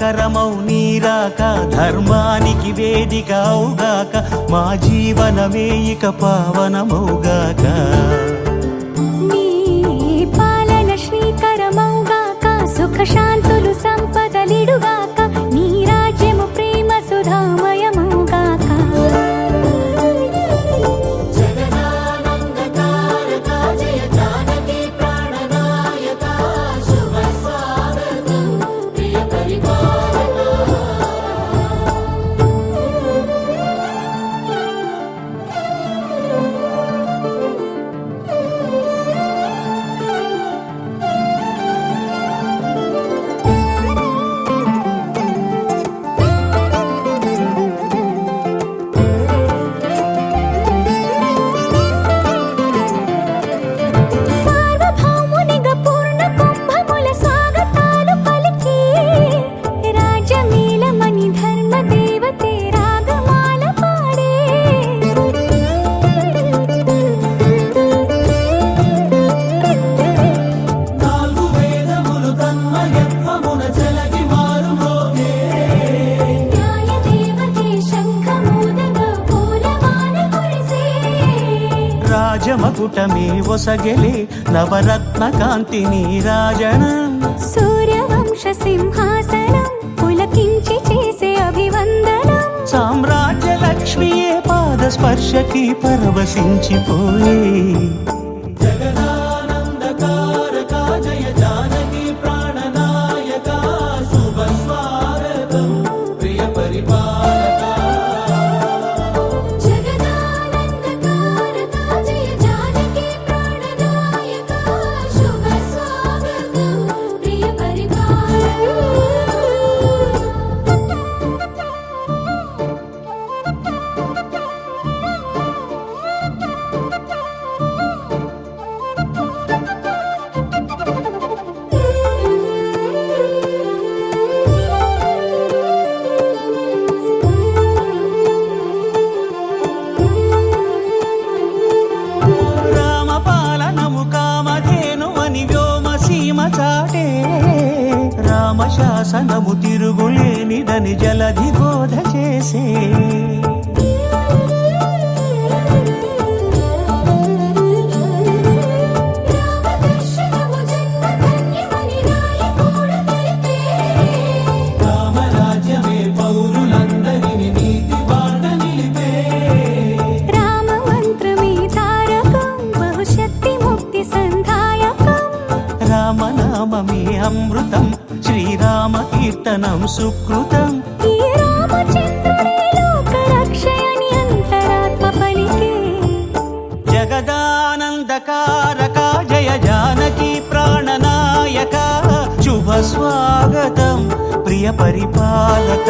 మంగళకరమౌ నీరాక ధర్మానికి వేదిక అవుగాక మా జీవనమే ఇక పావనమౌగాక నీ పాలన శ్రీకరమౌగాక సుఖ శాంతులు సంపదలిడుగాక నీ రాజ్యము ప్రేమ సుధామయమౌగాక రాజమకుటమే ఒసగెలే నవరత్న కాంతి నీరాజనం సూర్యవంశ సింహాసనం పులకించి చేసే అభివందనం సామ్రాజ్య లక్ష్మియే పాద స్పర్శకి పరవశించిపోయే జగదానందకారక జయ జానకి ప్రాణనాయక శుభ స్వాగతం ప్రియ పరిపాలక రామశాసనము తిరుగులేనిదని జలధి బోధ చేసే రామరాజ్యమే పౌరులందరిని నీతి బాట నిలిపే రామ మంత్రమే తారకం బహుశక్తి ముక్తి సంధాయకం రామనామమే అమృతం శ్రీరామ కీర్తనం సుకృతం ఈ రామచంద్రుడే లోక రక్షయని అంతరాత్మ పలికే జగదానందకారక జయ జానకి ప్రాణనాయక శుభ స్వాగతం ప్రియ పరిపాలక